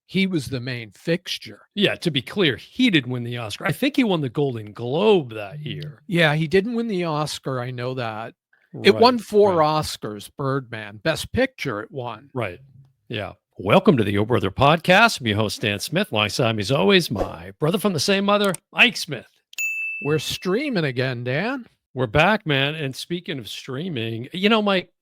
he was the main fixture. Yeah, to be clear, he did win the Oscar. I think he won the Golden Globe that year. Yeah, he didn't win the Oscar. I know that. It Right, won 4 right, Oscars, Birdman. Best Picture it won. right. Yeah. Welcome to the Yo Brother podcast. I'm your host, Dan Smith. Alongside me, as always, my brother from the same mother, Mike Smith. We're streaming again, Dan. We're back, man. And speaking of streaming, Mike,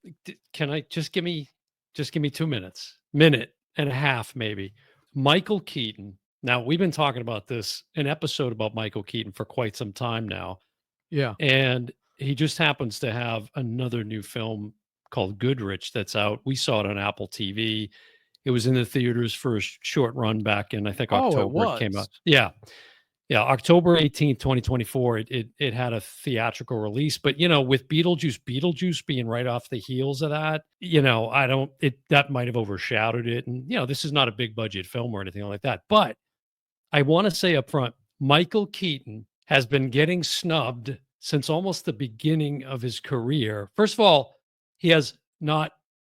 can I just give me 2 minutes, minute and a half, maybe. Michael Keaton. Now, we've been talking about an episode about Michael Keaton for quite some time now. Yeah. And he just happens to have another new film called Goodrich that's out. We saw it on Apple TV. It was in the theaters for a short run back in, I think, October. It came out. Yeah. Yeah, October 18th, 2024, it had a theatrical release. But, with Beetlejuice being right off the heels of that, that might have overshadowed it. And, this is not a big budget film or anything like that. But I want to say up front, Michael Keaton has been getting snubbed since almost the beginning of his career. First of all, he has not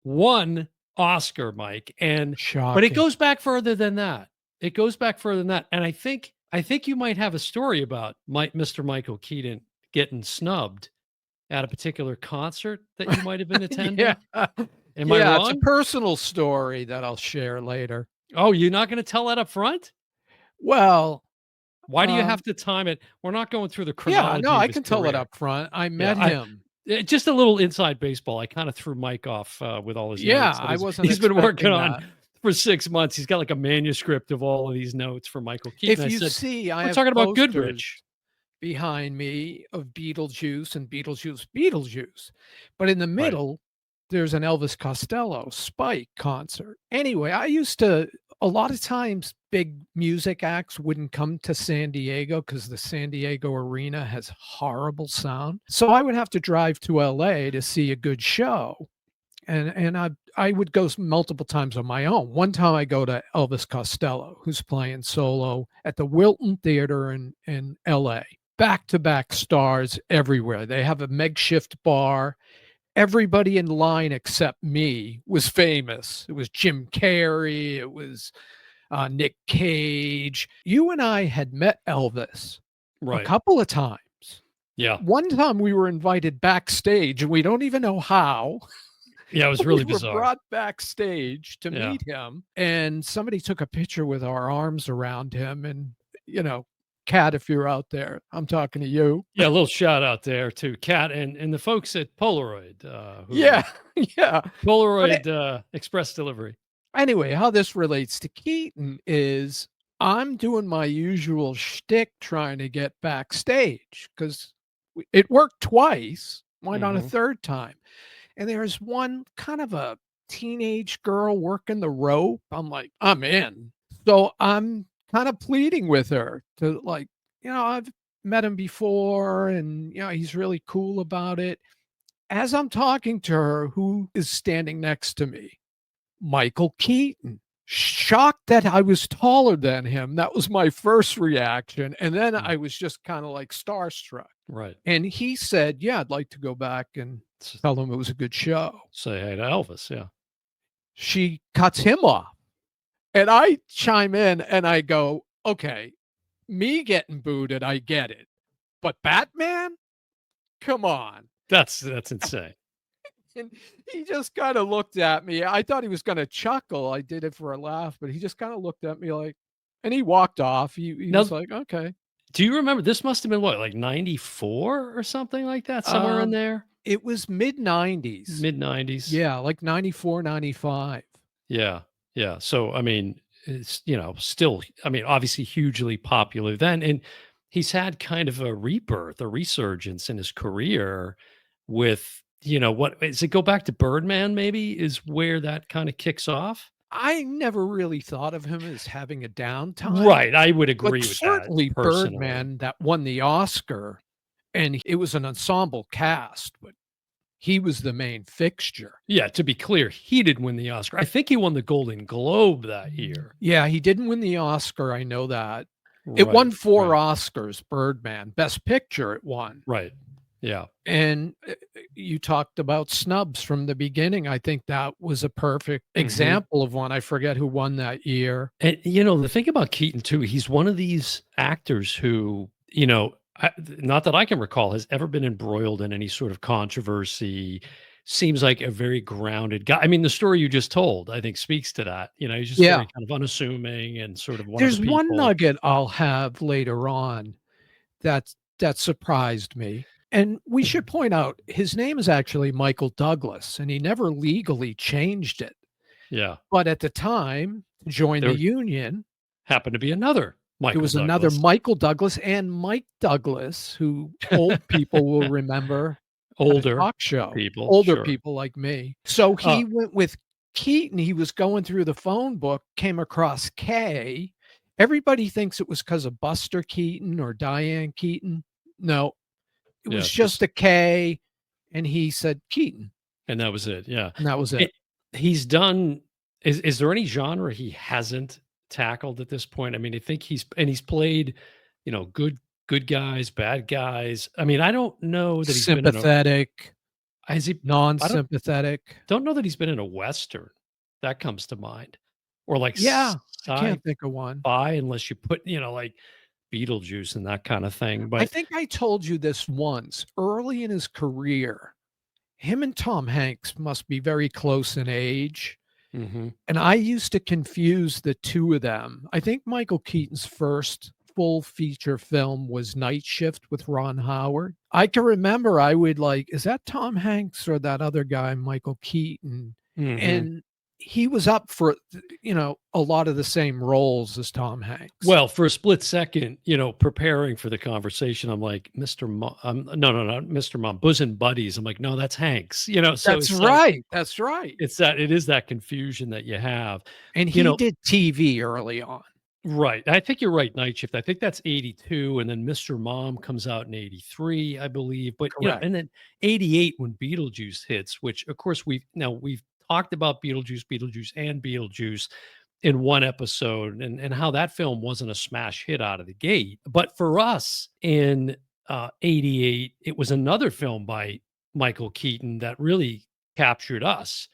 won Oscar, Mike. But it goes back further than that. And I think you might have a story about Mr. Michael Keaton getting snubbed at a particular concert that you might have been attending. Yeah. Am I wrong? It's a personal story that I'll share later. Oh, you're not going to tell that up front? Well, why do you have to time it? We're not going through the chronology. Yeah, no, I can tell it up front. I met him. Just a little inside baseball. I kind of threw Mike off with all his notes. I wasn't. He's been working on for 6 months. He's got like a manuscript of all of these notes for Michael Keaton. If you see, we're talking about Goodrich behind me of Beetlejuice and Beetlejuice. But in the middle, there's an Elvis Costello Spike concert. Anyway, a lot of times big music acts wouldn't come to San Diego because the San Diego arena has horrible sound. So I would have to drive to LA to see a good show. And I would go multiple times on my own. One time I go to Elvis Costello, who's playing solo at the Wilton Theater in LA. Back-to-back stars everywhere. They have a makeshift bar. Everybody in line except me was famous. It was Jim Carrey. It was Nick Cage. You and I had met Elvis a couple of times. Yeah. One time we were invited backstage, and we don't even know how. Yeah, it was really bizarre. We were brought backstage to meet him, and somebody took a picture with our arms around him. And, Kat, if you're out there, I'm talking to you. Yeah, a little shout out there to Kat and the folks at Polaroid. Yeah. Polaroid Express Delivery. Anyway, how this relates to Keaton is I'm doing my usual shtick trying to get backstage because it worked twice. Why not a third time? And there's one kind of a teenage girl working the rope. I'm like, I'm in. So I'm kind of pleading with her to I've met him before and, he's really cool about it. As I'm talking to her, who is standing next to me? Michael Keaton. Shocked that I was taller than him. That was my first reaction. And then I was just kind of like starstruck. Right. And he said, yeah, I'd like to go back and tell him it was a good show. Say hey to Elvis, yeah. She cuts him off. And I chime in and I go, okay, me getting booted, I get it. But Batman? Come on. That's insane. And he just kind of looked at me. I thought he was going to chuckle. I did it for a laugh, but he just kind of looked at me and he walked off. He was like, okay. Do you remember, this must have been like 94 or something like that, somewhere in there? It was mid-90s. Mid-90s. Yeah, like 94, 95. Yeah, yeah. So, I mean, it's, still, obviously hugely popular then. And he's had kind of a rebirth, a resurgence in his career with, what does it go back to Birdman maybe is where that kind of kicks off? I never really thought of him as having a downtime. Right. I would agree with certainly that. Certainly Birdman that won the Oscar, and it was an ensemble cast, but he was the main fixture. Yeah, to be clear, he did win the Oscar. I think he won the Golden Globe that year. Yeah, he didn't win the Oscar. I know that. It won 4 Oscars, Birdman. Best Picture it won. Right. Yeah. And, you talked about snubs from the beginning. I think that was a perfect Mhm. example of one. I forget who won that year. And, the thing about Keaton too, he's one of these actors who, not that I can recall, has ever been embroiled in any sort of controversy. Seems like a very grounded guy. I mean, the story you just told, I think, speaks to that. He's just Yeah. very kind of unassuming and sort of one of the There's one people. nugget I'll have later on that surprised me, and we should point out his name is actually Michael Douglas, and he never legally changed it. Yeah, But at the time, to join the there union, happened to be another it Michael was another Douglas. Michael Douglas and Mike Douglas, who old people will remember had a Older talk show, people, older sure. people like me. So Uh, he went with Keaton. He was going through the phone book, came across K. Everybody thinks it was because of Buster Keaton or Diane Keaton. No, it yeah, was just just a K, and he said Keaton, and that was it. Yeah, and that was it. it, he's done. Is there any genre he hasn't tackled at this point? I mean, I think he's played, good guys, bad guys. I mean, I don't know that he's been in a. Sympathetic, Has he? I non-sympathetic. don't know that he's been in a western. That comes to mind, or like Yeah, I sci-fi, can't think of one. unless you put like Beetlejuice and that kind of thing. I But think I told you this once. Early in his career, him and Tom Hanks must be very close in age, mhm. and I used to confuse the 2 of them. I think Michael Keaton's first full feature film was Night Shift with Ron Howard. I can remember I would like, "Is that Tom Hanks or that other guy, Michael Keaton?" Mhm. And he was up for, a lot of the same roles as Tom Hanks. Well, for a split second, preparing for the conversation, I'm like, Mr. No, no, not Mr. Mom, bosom buddies. I'm like, no, that's Hanks. So That's it's like right, that's right. it is that confusion that you have. And You he know, did TV early on. right. I think you're right, Night Shift. I think that's 82, and then Mr. Mom comes out in 83, I believe. But Correct. and then 88 when Beetlejuice hits, which of course we've talked about Beetlejuice and Beetlejuice in one episode and how that film wasn't a smash hit out of the gate. But for us in 88, it was another film by Michael Keaton that really captured us,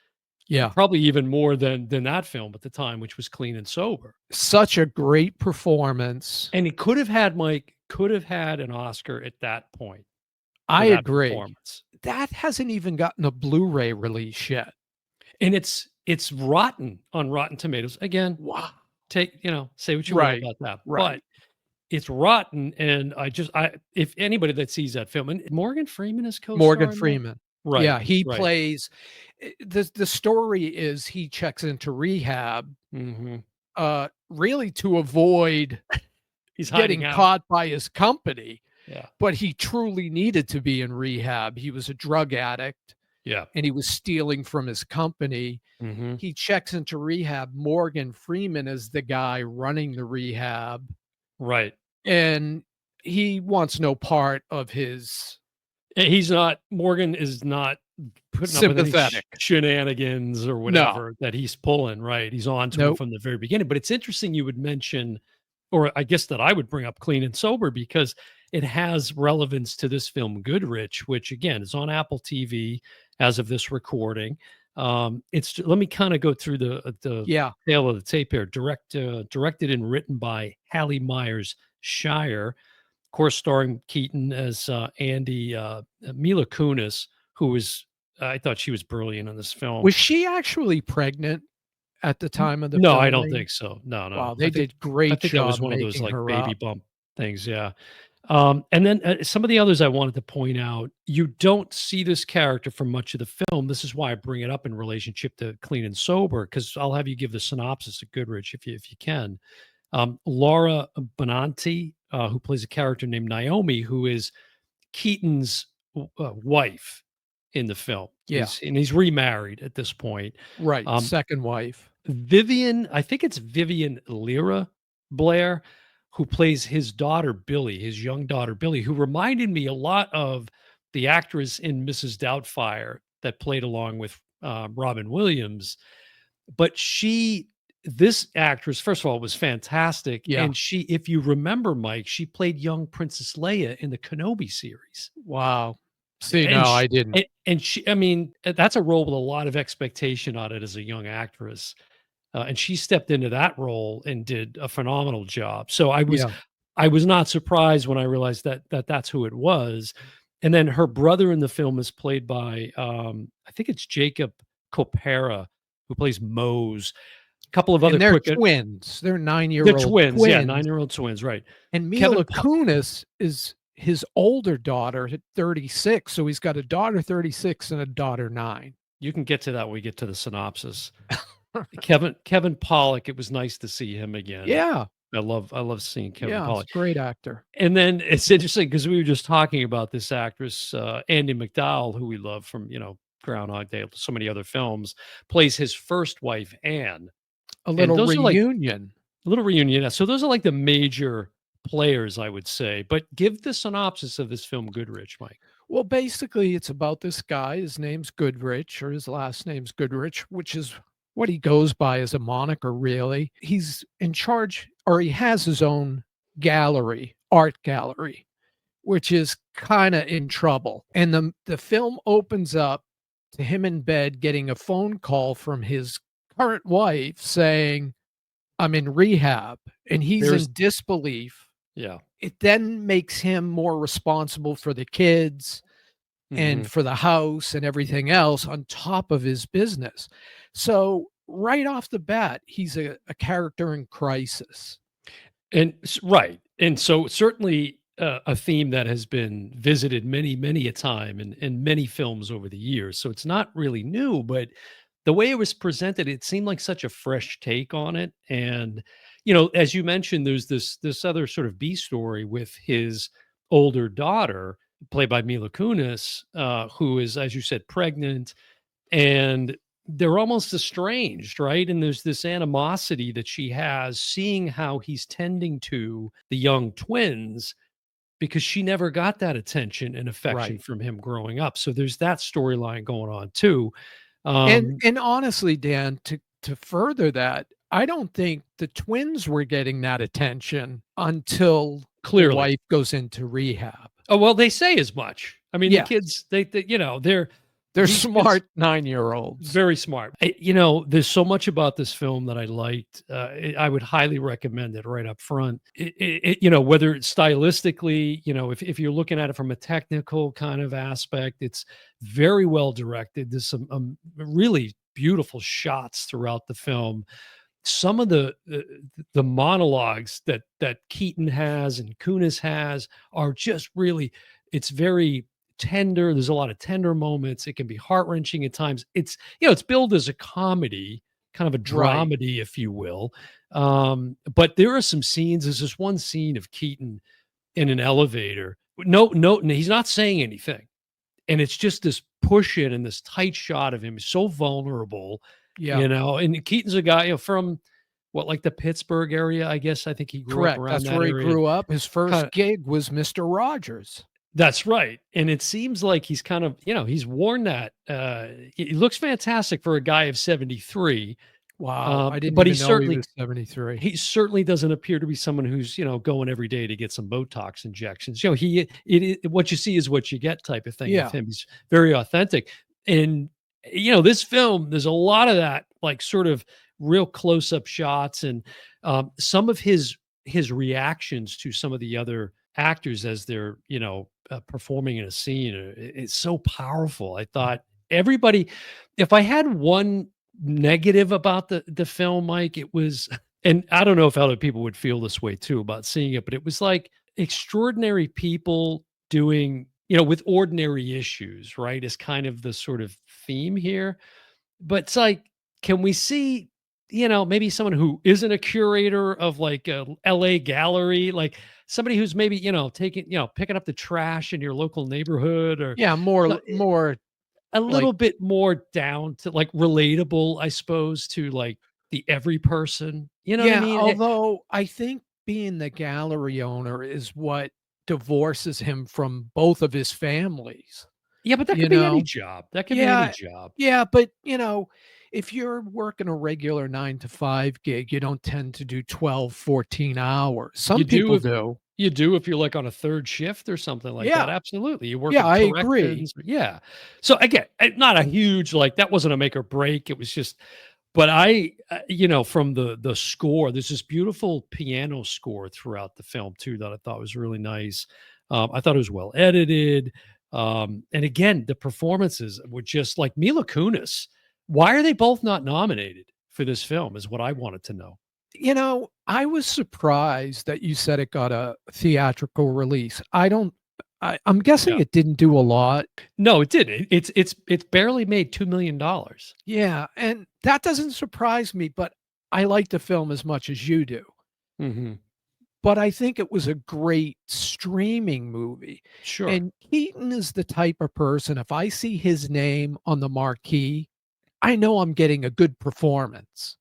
Yeah. probably even more than that film at the time, which was Clean and Sober. Such a great performance. And he could have had an Oscar at that point I for that agree. performance. That hasn't even gotten a Blu-ray release yet. And it's rotten on Rotten Tomatoes. Again, Wow. say what you will Right, about that. But right. it's rotten, and I if anybody that sees that film, and Morgan Freeman is Morgan co-star in that? Freeman. Right, Yeah, he right. plays the story is he checks into rehab, Mhm. really to avoid He's hiding getting out. caught by his company, Yeah, but he truly needed to be in rehab. He was a drug addict, yeah. and he was stealing from his company. Mhm. He checks into rehab. Morgan Freeman is the guy running the rehab, Right. and he wants no part of his He's not Morgan is not putting up with any sympathetic. shenanigans or No, whatever that he's pulling, right? He's on to him nope. from the very beginning. But it's interesting you would mention, or I guess that I would bring up Clean and Sober because it has relevance to this film Goodrich, which again is on Apple TV as of this recording. It's let me kind of go through the Yeah. tale of the tape here. Directed and written by Hallie Myers Shire, of course, starring Keaton as Andy, Mila Kunis, who was I thought she was brilliant in this film. Was she actually pregnant at the time of the No, I don't filming? think so. No, no. Wow, they did I great think that was job one of those making like her baby up. bump things. Yeah. And then some of the others I wanted to point out, you don't see this character for much of the film. This is why I bring it up in relationship to Clean and Sober, because I'll have you give the synopsis of Goodrich if you can. Laura Benanti, who plays a character named Naomi, who is Keaton's wife in the film. Yeah, He's remarried at this point. right, Um, second wife. Vivian, I think it's Vivian Lyra Blair, who plays his daughter Billy, his young daughter Billy, who reminded me a lot of the actress in Mrs. Doubtfire that played along with Robin Williams. But this actress, first of all, was fantastic. Yeah. And if you remember, Mike, she played young Princess Leia in the Kenobi series. Wow. See, and no, sh I didn't. and she I mean, that's a role with a lot of expectation on it as a young actress, and she stepped into that role and did a phenomenal job. So Yeah. I was not surprised when I realized that's who it was. And then her brother in the film is played by, I think it's Jacob Copera, who plays Mose. A couple of other And they're quick twins. They're they're nine-year-old twins, yeah, twins. nine-year-old twins, right. And Kevin Mila Pa Kunis is his older daughter at 36, so he's got a daughter 36 and a daughter 9. you can get to that when we get to the synopsis. Kevin Pollak, it was nice to see him again. Yeah, I love seeing Kevin yeah, he's Pollak. a great actor. And then it's interesting because we were just talking about this actress, Andie MacDowell, who we love from, Groundhog Day, so many other films, plays his first wife, Anne. A And little those are like reunion. a little reunion. Yeah. So those are like the major players, I would say. But give the synopsis of this film, Goodrich, Mike. Well, basically, it's about this guy. His name's Goodrich, or his last name's Goodrich, which is what he goes by as a moniker, really. He's in charge, or he has his own gallery, art gallery, which is kind of in trouble. And the film opens up to him in bed getting a phone call from his current wife saying, "I'm in rehab." And he's There's in disbelief. yeah. It then makes him more responsible for the kids and Mhm. for the house and everything else on top of his business. So right off the bat, he's a character in crisis. And right. And so certainly a theme that has been visited many, many a time in many films over the years. So it's not really new, but the way it was presented, it seemed like such a fresh take on it. And, as you mentioned, there's this other sort of B story with his older daughter, played by Mila Kunis, who is, as you said, pregnant, and they're almost estranged, right? And there's this animosity that she has seeing how he's tending to the young twins because she never got that attention and affection Right. from him growing up. So there's that storyline going on too. And Um, and honestly, Dan, to further that, I don't think the twins were getting that attention until the Clearly. wife goes into rehab. Oh, well, they say as much. I mean, the Yes, kids, they're these kids smart 9-year-olds. very smart. There's so much about this film that I liked. I would highly recommend it right up front. Whether it's stylistically, if you're looking at it from a technical kind of aspect, it's very well directed. There's some really beautiful shots throughout the film. Some of the monologues that Keaton has and Kunis has are just really, it's very tender. There's a lot of tender moments. It can be heart-wrenching at times. It's billed as a comedy, kind of a Right. dramedy, if you will. But there are some scenes. There's this one scene of Keaton in an elevator. No, he's not saying anything. And it's just this push in and this tight shot of him, so vulnerable, Yeah. and Keaton's a guy, from what, like the Pittsburgh area, I guess. I think he grew up Correct. around That's that where he area. grew up. His Kind of first gig was Mr. Rogers. That's right. And it seems like he's kind of, he's worn that. He looks fantastic for a guy of 73. Wow, I didn't But even know he was 73. he certainly doesn't appear to be someone who's, going every day to get some Botox injections. What you see is what you get type of thing with Yeah. him. He's very authentic. And, this film, there's a lot of that, like sort of real close up shots and some of his reactions to some of the other actors as they're, performing in a scene. It's so powerful. I thought everybody, if I had one negative about the film, Mike, it was, and I don't know if other people would feel this way too about seeing it, but it was like extraordinary people doing, with ordinary issues, right? Is kind of the sort of theme here. But it's like, can we see, maybe someone who isn't a curator of like a LA gallery, like somebody who's maybe, taking, picking up the trash in your local neighborhood or Yeah, so- more a like little bit more down to like relatable, I suppose, to like the every person. You know what I yeah, mean? although I think being the gallery owner is what divorces him from both of his families, Yeah, but that you could be any know? job. That could be any Yeah, job. yeah, but, if you're working a regular 9 to 5 gig, you don't tend to do 12, 14 hours. You Some do people if do. you do if you're, like, on a 3rd shift or something like that, Yeah. absolutely. You work Yeah, at I agree. corrections, yeah. So, again, not a huge like, that wasn't a make or break, it was just but from the score, there's this beautiful piano score throughout the film too that I thought was really nice. I thought it was well edited, and again, the performances were just like Mila Kunis. Why are they both not nominated for this film is what I wanted to know. I was surprised that you said it got a theatrical release. I'm guessing Yeah. it didn't do a lot. No, it didn't. It's barely made $2 million. Yeah, and that doesn't surprise me, but I like the film as much as you do. Mhm. But I think it was a great streaming movie. Sure. And Keaton is the type of person, if I see his name on the marquee, I know I'm getting a good performance.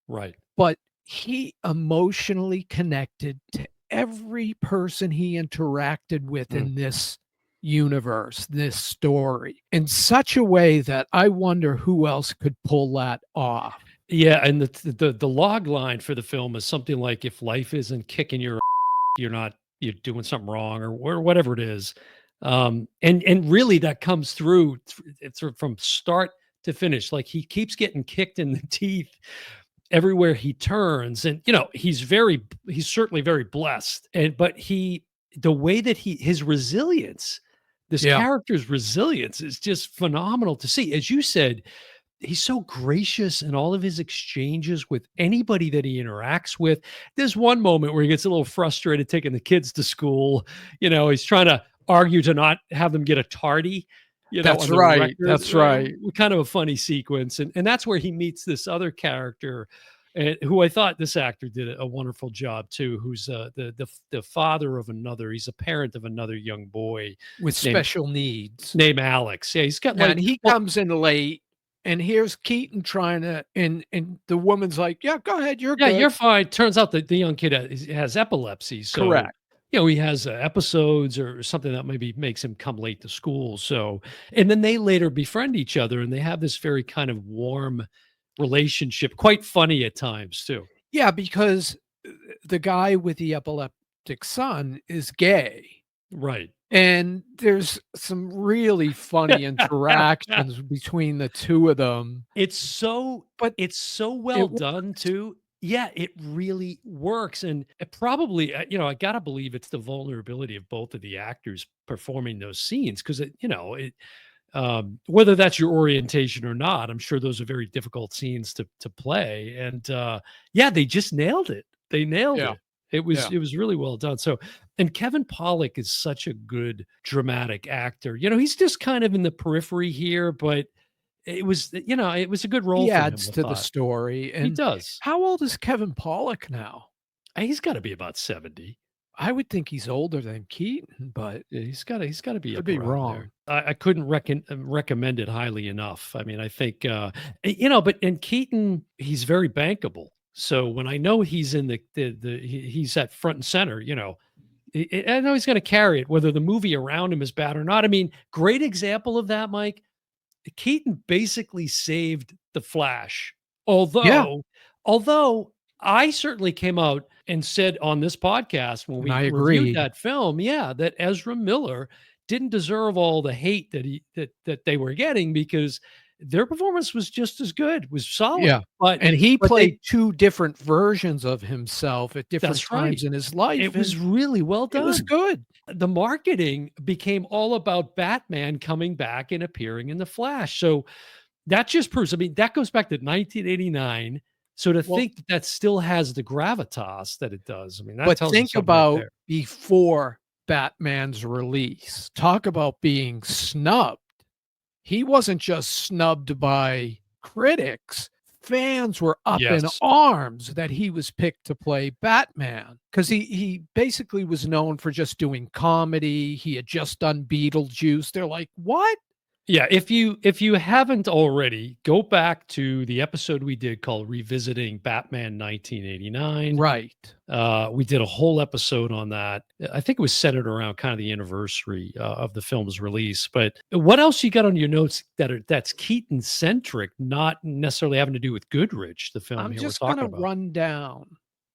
Right. But he emotionally connected to every person he interacted with Mm. in this universe, this story, in such a way that I wonder who else could pull that off. Yeah, and the log line for the film is something like, "If life isn't kicking your you're doing something wrong," or whatever it is. And really that comes through it's sort of from start to finish. Like, he keeps getting kicked in the teeth everywhere he turns, and, he's certainly very blessed, but the way that his resilience, this Yeah, character's resilience is just phenomenal to see. As you said, he's so gracious in all of his exchanges with anybody that he interacts with. There's one moment where he gets a little frustrated taking the kids to school. He's trying to argue to not have them get a tardy, that's on the right, record. that's right. Kind of a funny sequence. And that's where he meets this other character, who I thought this actor did a wonderful job too, who's the father of another. He's a parent of another young boy With named special needs. named Alex. Yeah, he's got And like he well, comes in late, and here's Keaton trying to and the woman's like, "Yeah, go ahead, you're yeah, you're good." fine. Turns out that the young kid has epilepsy, so Correct. he has episodes or something that maybe makes him come late to school. So, and then they later befriend each other, and they have this very kind of warm relationship, quite funny at times too. Yeah, because the guy with the epileptic son is gay, Right. and there's some really funny interactions between the 2 of them, It's so but it's so well it done too. Yeah, it really works, and it probably, I gotta believe it's the vulnerability of both of the actors performing those scenes because whether that's your orientation or not, I'm sure those are very difficult scenes to play, and yeah, they just nailed it. They nailed yeah, it. It was yeah. it was really well done. So, and Kevin Pollak is such a good dramatic actor. He's just kind of in the periphery here, but it was a good role He for him, adds I to the thought. story, He and does. how old is Kevin Pollak now? He's gotta be about 70. I would think he's older than Keaton, but Yeah, he's gotta be could up be around there. wrong. I couldn't recommend it highly enough. I mean, I think, but in Keaton, he's very bankable. So when I know he's in he's at front and center, I know he's gonna carry it, whether the movie around him is bad or not. I mean, great example of that, Mike. Keaton basically saved The Flash. Yeah, Although I certainly came out and said on this podcast when and we I reviewed agreed. that film, yeah, that Ezra Miller didn't deserve all the hate that they were getting because their performance was just as good, was solid. Yeah, But and he but they played 2 different versions of himself at different that's times right. in his life, It was and really well it was done. good. The marketing became all about Batman coming back and appearing in The Flash. So that just proves, I mean, that goes back to 1989. So to Well, think that that still has the gravitas that it does, I mean, that but tells you think something right about there. before Batman's release. Talk about being snubbed. He wasn't just snubbed by critics. Fans were up in Yes. arms that he was picked to play Batman because he basically was known for just doing comedy. He had just done Beetlejuice. They're like, "What? Yeah, if you haven't already, go back to the episode we did called Revisiting Batman 1989. Right. We did a whole episode on that. I think it was centered around kind of the anniversary of the film's release. But what else you got on your notes that's Keaton centric, not necessarily having to do with Goodrich, the film I'm here we're just gonna talking about? run down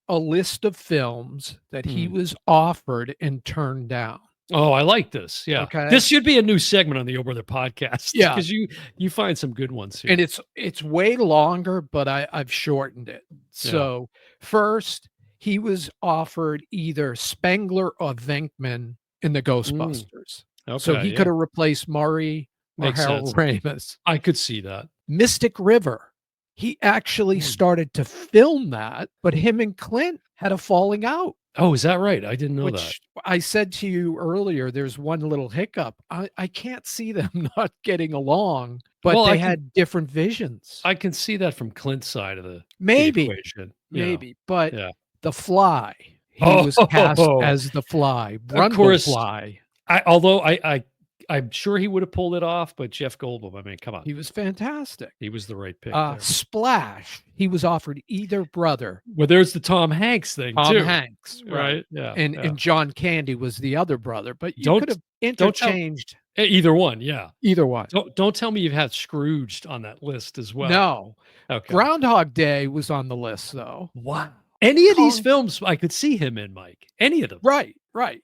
a list of films that he Hmm. was offered and turned down. Oh, I like this. Yeah, Okay. this should be a new segment on the O Brother podcast Yeah. because you find some good ones And here. it's way longer, but I've shortened it. Yeah. So first, he was offered either Spengler or Venkman in the Mm, Ghostbusters. So okay. he could Yeah, have replaced Murray or makes sense. Harold Ramis. I could see that. Mystic River. He actually Mm. started to film that, but him and Clint had a falling out, Oh, is that right? I didn't know that. which I said to you earlier, there's one little hiccup. I can't see them not getting along, but Well, they had different visions. I can see that from Clint's side of the Maybe, equation. Yeah, maybe, but yeah. The Fly, he was cast Oh, as the Fly, of course. Brundlefly. Although I'm sure he would have pulled it off, but Jeff Goldblum, I mean, come on, He was fantastic. he was the right pick there. Splash, he was offered either brother, Well, there's the Tom Hanks thing Tom too, Hanks, right, right? Yeah, and yeah. John Candy was the other brother, but you could Don't have don't tell interchanged either one. Yeah. either one. Don't tell me you've had Scrooged on that list as well. No. Okay. Groundhog Day was on the list, though. Wow. Any of these Kong films I could see him in, Mike. Any of them. Right, right.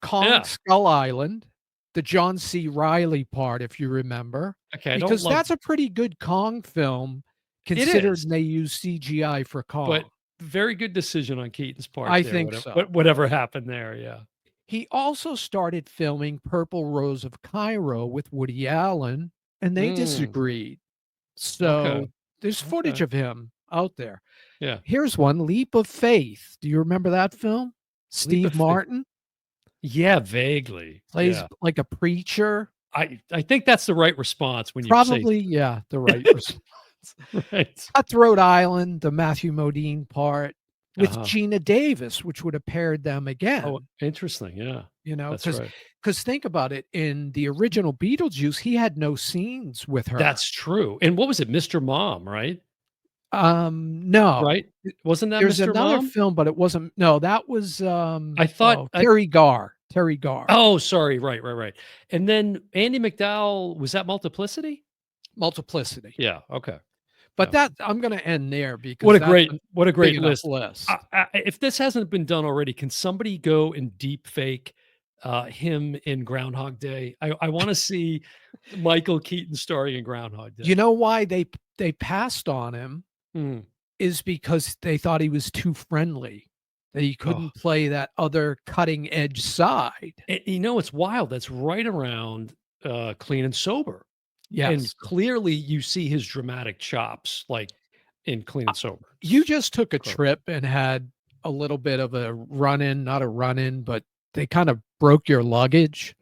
Kong Yeah. Skull Island, the John C. Reilly part, if you remember, Okay. I don't because love, that's a pretty good Kong film it considering is, they use CGI for Kong. but very good decision on Keaton's part I there. think so. Whatever happened there. Yeah. He also started filming Purple Rose of Cairo with Woody Allen, and they Mm, disagreed. okay. So there's footage Okay. of him out there. Yeah. Here's one, Leap of Faith. Do you remember that film? Leap Steve of Faith. Martin Yeah, vaguely. plays Yeah. like a preacher. I think that's the right response when you say Probably, yeah, the right response. right. Cutthroat Island, the Matthew Modine part with Uh-huh. Gina Davis, which would have paired them Oh, again, interesting. Yeah. you know, That's right. because think about it, in the original Beetlejuice, he had no scenes with her. That's true. And what was it? Mr. Mom, right? No. Right? Wasn't that There's Mr. another Mom? film, but it wasn't no, that was, I thought Terry Garr, Terry Garr. oh, sorry. Right, right, right. And then Andy McDowell, was that Multiplicity? Multiplicity. Yeah, okay. But Yeah. that I'm gonna end there because What a that's great a what a big great enough list. list. If this hasn't been done already, can somebody go and deep fake him in Groundhog Day? I want to see Michael Keaton starring in Groundhog Day. You know why they passed on him Mm. is because they thought he was too friendly, that he Oh, couldn't play that other cutting edge side. you know, it's wild. That's right around Clean and Sober. And Yes. clearly you see his dramatic chops like in Clean and Sober. You just took a Cor- trip and had a little bit of a run-in, not a run-in, but they kind of broke your luggage.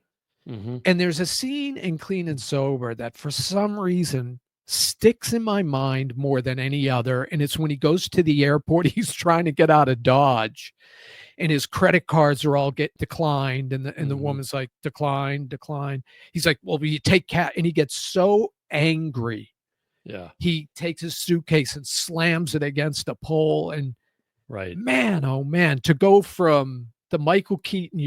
Mhm. And there's a scene in Clean and Sober that for some reason sticks in my mind more than any other. And it's when he goes to the airport, he's trying to get out of Dodge and his credit cards are all get declined. And the Mhm. woman's like, decline, decline. He's like, well, will you take cat? And he gets so angry. Yeah, He takes his suitcase and slams it against a pole. And right. man, oh man, to go from the Michael Keaton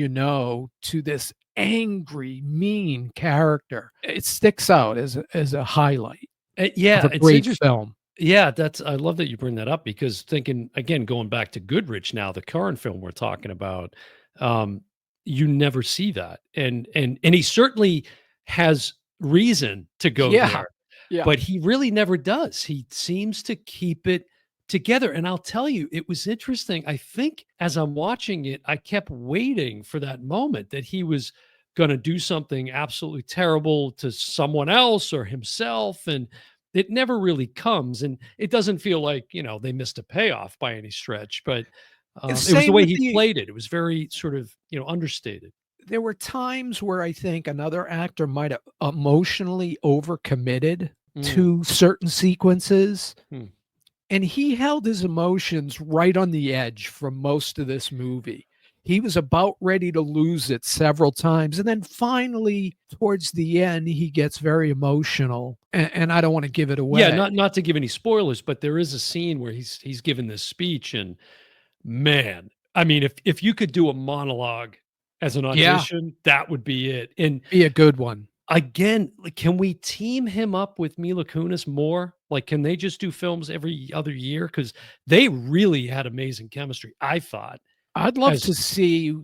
to this angry, mean character, it sticks out as a highlight Yeah, of a it's great interesting. film. Yeah, I love that you bring that up because thinking again, going back to Goodrich now, the current film we're talking about, um, you never see that. And he certainly has reason to go Yeah, there, yeah. but he really never does. He seems to keep it together. And I'll tell you, it was interesting. I think as I'm watching it, I kept waiting for that moment that he was going to do something absolutely terrible to someone else or himself. And it never really comes. And it doesn't feel like, they missed a payoff by any stretch, but it was the Same way with he the played it. It was very sort of, understated. there were times where I think another actor might have emotionally overcommitted Mm, to certain sequences, mm, and he held his emotions right on the edge for most of this movie. he was about ready to lose it several times. And then finally, towards the end, he gets very emotional. And I don't want to give it Yeah, away. not to give any spoilers, but there is a scene where he's given this speech, and man, I mean, if you could do a monologue as an Yeah, audition, that would be it. And be a good one. again, like, can we team him up with Mila Kunis more? Like, can they just do films every other year? Because they really had amazing chemistry, I thought. I'd love As to see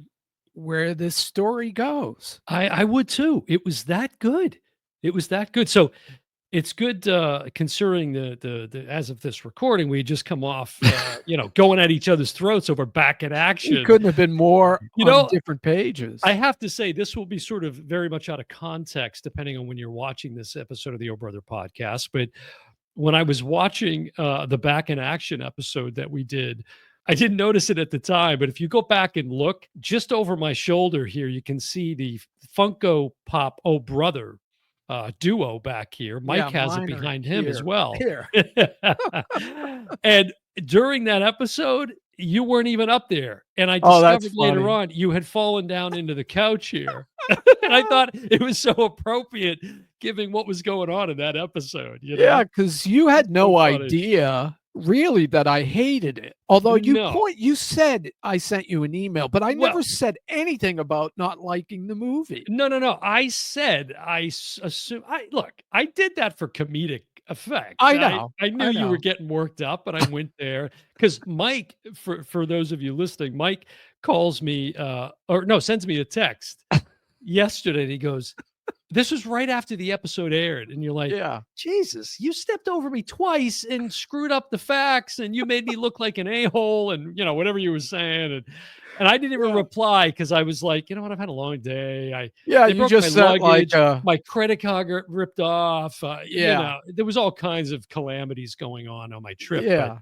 where this story goes. I would too. It was that good. It was that good. So it's good, considering the as of this recording, we had just come off, going at each other's throats over Back in We Action. couldn't have been more You on know, different pages. I have to say this will be sort of very much out of context depending on when you're watching this episode of the Oh Brother podcast, but when I was watching, the Back in Action episode that we did, I didn't notice it at the time, but if you go back and look just over my shoulder here, you can see the Funko Pop Oh Brother duo back here. Mike Yeah, has it mine are behind him as here. well. Here. And during that episode, you weren't even up there. And I Oh, that's discovered later funny. on you had fallen down into the couch here. And I thought it was so appropriate given what was going on in that episode, you Yeah, know? because you had So no funny. idea really that I hated it. Although No. you said I sent you an email, but I Well, never said anything about not liking the movie. no. I said assume I look, I did that for comedic effect. I I know. I knew I you were know. getting worked up, but I went there because Mike, for those of you listening, Mike calls me, or no, sends me a text yesterday, and he goes, this was right after the episode aired, and you're like, Yeah. Jesus, you stepped over me twice and screwed up the facts, and you made me look like an a-hole, and whatever you were saying, and I didn't even Yeah. reply because I was like, you know what, I've had a long day. Yeah, They you broke my just sent like luggage, my credit card got ripped off. yeah. There was all kinds of calamities going on my trip. But Yeah.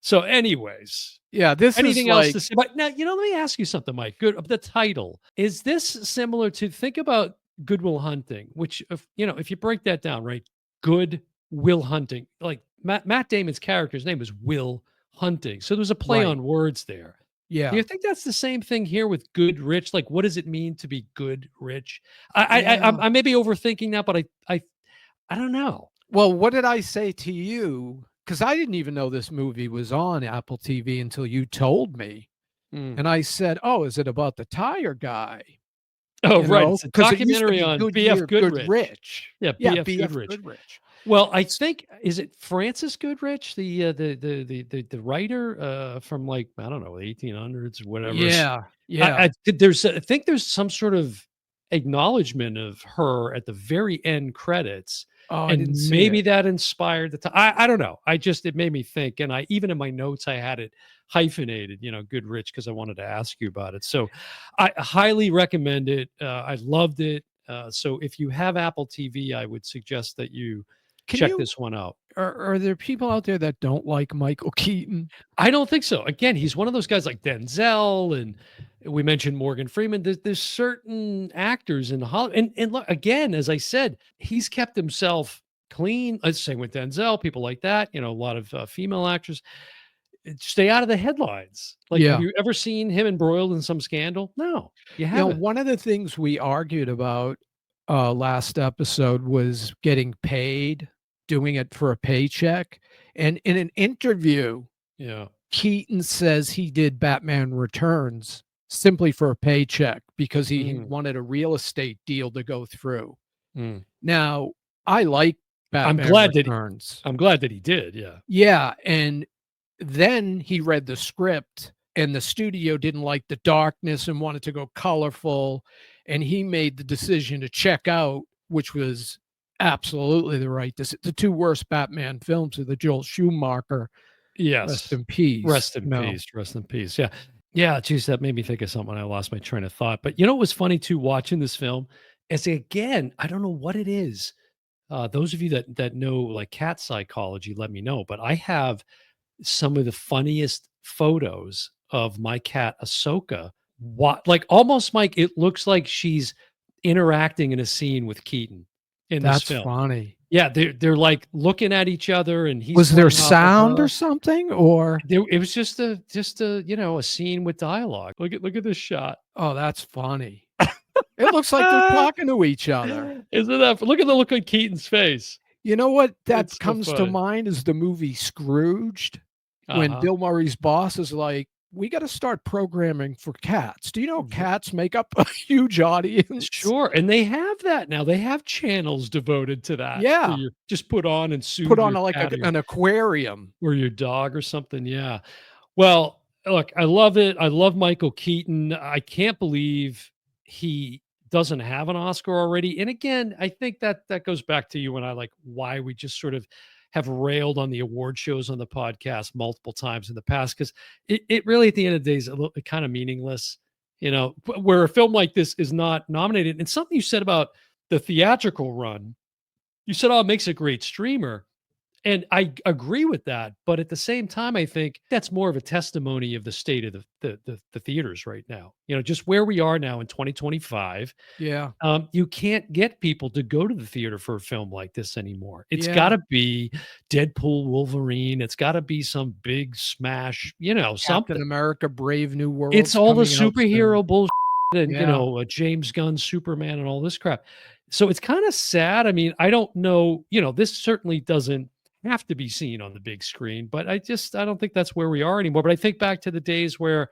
so, anyways, Yeah, this is anything else like to say? But now, let me ask you something, Mike. Good. The title, is this similar to, think about Good Will Hunting, which, if you break that down, right? Good Will Hunting. Like Matt Damon's character's name is Will Hunting. So there's a play right. on words there. Do Yeah. you think that's the same thing here with good rich? Like, what does it mean to be good rich? Yeah. I may be overthinking that, but I don't know. Well, what did I say to you? Because I didn't even know this movie was on Apple TV until you told me. Mm. And I said, "Oh, is it about the tire guy?" Oh, You right. know, It's a because it used to documentary be on B.F. Goodyear, Goodrich. Goodrich. Yeah, Yeah, B.F. B.F. Goodrich. Goodrich. Well, I think, is it Francis Goodrich, the writer, from, like, I don't know, 1800s, whatever. Yeah, yeah. I think there's some sort of acknowledgement of her at the very end credits, Oh, I didn't and see maybe it. that inspired the I don't know. It made me think, and I even in my notes I had it hyphenated, Goodrich, because I wanted to ask you about it. So I highly recommend it. I loved it. So if you have Apple TV, I would suggest that you Can check you this one out. are there people out there that don't like Michael Keaton? I don't think so. Again, he's one of those guys like Denzel, and we mentioned Morgan Freeman. There's certain actors in Hollywood, and look, again, as I said, he's kept himself clean. Same with Denzel, people like that. A lot of female actors stay out of the headlines. Like, have Yeah. you ever seen him embroiled in some scandal? No, you haven't. One of the things we argued about, last episode was getting paid, doing it for a paycheck, and in an interview, Yeah. Keaton says he did Batman Returns simply for a paycheck because he Mm, wanted a real estate deal to go through. mm. Now, I like I'm Batman glad that Returns. I'm glad that he did. Yeah. Yeah, and then he read the script, and the studio didn't like the darkness and wanted to go colorful, and he made the decision to check out, which was absolutely the right the 2 worst Batman films are the Joel Schumacher, rest Yes. in peace, Rest in no. peace. Rest in peace. Yeah. Yeah. Geez, that made me think of something. I lost my train of thought. But you know what was funny too, watching this film? Is, again, I don't know what it is. Those of you that know, like, cat psychology, let me know. But I have some of the funniest photos of my cat Ahsoka. Like, almost, Mike, it looks like she's interacting in a scene with Keaton in this That's film. funny. Yeah, they're, like, looking at each other, and he's Was there playing off of sound or her. something, or It was just a, a scene with dialogue. Look at this shot. oh, that's funny. It looks like they're talking to each other. Isn't that look at the look on Keaton's face. You know what that It's so comes to funny. mind is the movie Scrooged, when Uh-huh. Bill Murray's boss is like, "We gotta start programming for cats. Do you know cats make up a huge audience?" Sure, and they have that now. They have channels devoted to that where Yeah, you just put on and put soothe on your a like cat an aquarium. or your dog or something, yeah. Well, look, I love it. I love Michael Keaton. I can't believe he doesn't have an Oscar already. And again, I think that goes back to you and I, like, why we just sort of have railed on the award shows on the podcast multiple times in the past, because it really at the end of the day is a little kind of meaningless, where a film like this is not nominated. And something you said about the theatrical run, you said, oh, it makes a great streamer. And I agree with that, but at the same time, I think that's more of a testimony of the state of the theaters right now. Just where we are now in 2025. Yeah, You can't get people to go to the theater for a film like this anymore. It's got yeah. to be Deadpool, Wolverine. It's got to be some big smash, Captain something. America: Brave New It's World's all the coming out soon. superhero bullshit and, Yeah, James Gunn, Superman, and all this crap. So it's kind of sad. I mean, I don't know, this certainly doesn't have to be seen on the big screen, but I don't think that's where we are anymore. But I think back to the days where,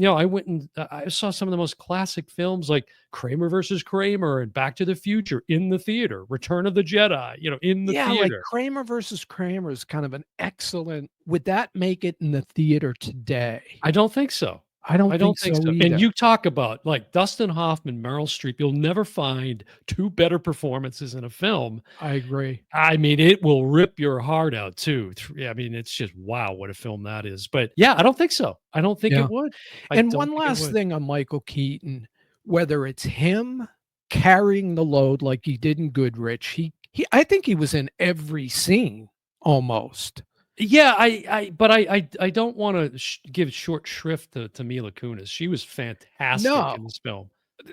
I went and I saw some of the most classic films like Kramer versus Kramer and Back to the Future in the theater, Return of the Jedi, in the yeah, like theater. Kramer versus Kramer is kind of an excellent, would that make it in the theater today? I don't think so. I don't I don't think think so so. And either. you talk about like Dustin Hoffman, Meryl Streep, you'll never find two better performances in a film. I agree. I mean, it will rip your heart out too. Yeah, I mean, it's just wow, what a film that is. But yeah, I don't think so. I don't think Yeah. it would. I And don't one think it last would. thing on Michael Keaton, whether it's him carrying the load like he did in Goodrich, he I think he was in every scene almost. Yeah, but I don't want to give short shrift to Mila Kunis. She was fantastic No, in this film.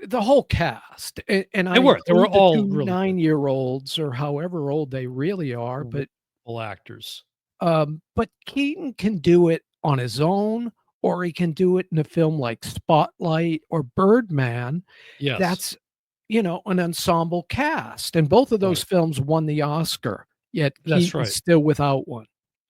the whole cast, and They I were. They were include the all 2 really good. 9-year-olds or however old they really are, Wonderful actors. but Keaton can do it on his own, or he can do it in a film like Spotlight or Birdman. Yes, That's, an ensemble cast, and both of those right. films won the Oscar, yet That's Keaton's right. still without one.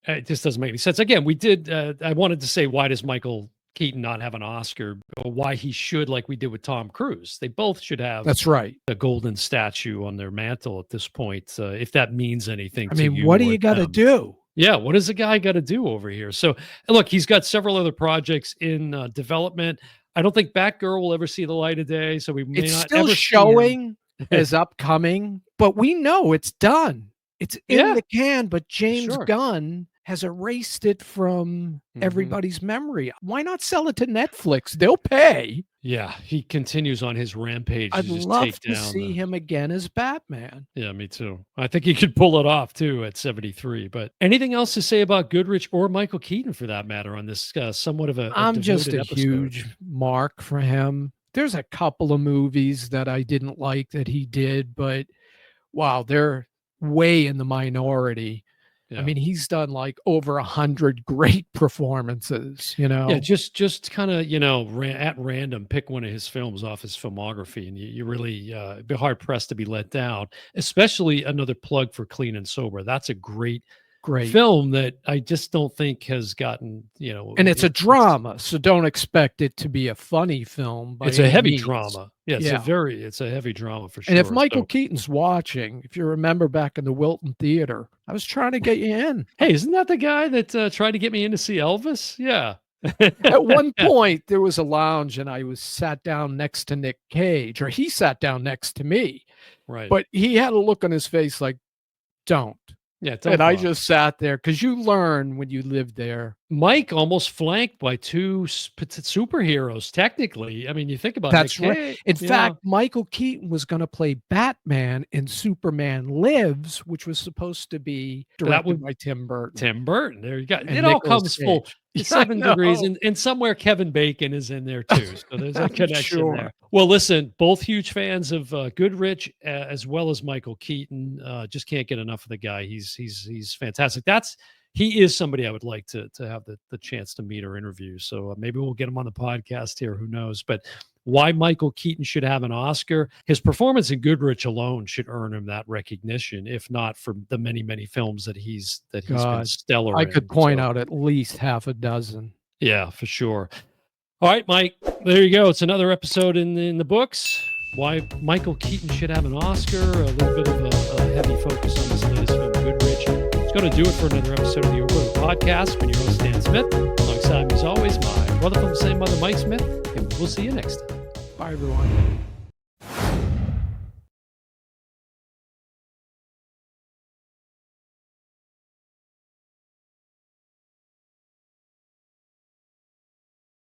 It just doesn't make any sense. Again, we did. I wanted to say, why does Michael Keaton not have an Oscar, or why he should, like we did with Tom Cruise? They both should have That's right. a golden statue on their mantle at this point, if that means anything I to mean, you what do or you gotta them. do? Yeah, what does the guy got to do over here? So, look, he's got several other projects in development. I don't think Batgirl will ever see the light of day, so we may It's not still ever see him. showing as upcoming, but we know it's done. It's in Yeah, the can, but James sure. Gunn has erased it from Mhm. everybody's memory. Why not sell it to Netflix? They'll pay. Yeah, he continues on his rampage to I'd just take love to down see the. him again as Batman. Yeah, me too. I think he could pull it off too at 73. But anything else to say about Goodrich or Michael Keaton for that matter on this somewhat of a I'm just devoted a episode? huge mark for him. There's a couple of movies that I didn't like that he did, but wow, they're way in the minority. I Yeah. mean, he's done like over 100 great performances, you Yeah, know? just kind of, at random pick one of his films off his filmography and you really be hard pressed to be let down, especially another plug for Clean and Sober. That's a great Great. film that I just don't think has gotten, And it's a drama, so don't expect it to be a funny film by it's a any heavy means. drama. Yeah, Yeah. it's a heavy drama for And if sure. Michael So, Keaton's watching, if you remember back in the Wilton Theater, I was trying to get you in. hey, isn't that the guy that tried to get me in to see Elvis? Yeah. At one point, there was a lounge and I was sat down next to Nick Cage, or he sat down next to me, Right. but he had a look on his face like, "Don't." Yeah, And don't I bother. just sat there because you learn when you live there. Mike almost flanked by two superheroes. Technically, I mean, you think about Nick That's right. Cage. In fact, Michael Keaton was gonna play Batman in Superman Lives, which was supposed to be That directed would by Tim Burton Tim Burton. There you go. and It all Nicolas comes full Cage. I 7 Degrees, know. and somewhere Kevin Bacon is in there too. So there's a I'm connection sure. there. Well, listen, both huge fans of Goodrich as well as Michael Keaton. Just can't get enough of the guy. He's fantastic. He is somebody I would like to have the chance to meet or interview. So maybe we'll get him on the podcast here. Who knows? But why Michael Keaton should have an Oscar? His performance in Goodrich alone should earn him that recognition, if not for the many films that he's been God, stellar I in. could point So out at least half a dozen. yeah, for sure. All right, Mike. There you go. It's another episode in the books. Why Michael Keaton should have an Oscar. A little bit of a heavy focus on this latest film, Goodrich. It's going to do it for another episode of the Overload Podcast. When your host Dan Smith, alongside me as always, my brother from the same mother, Mike Smith, and we'll see you next time. Bye, everyone.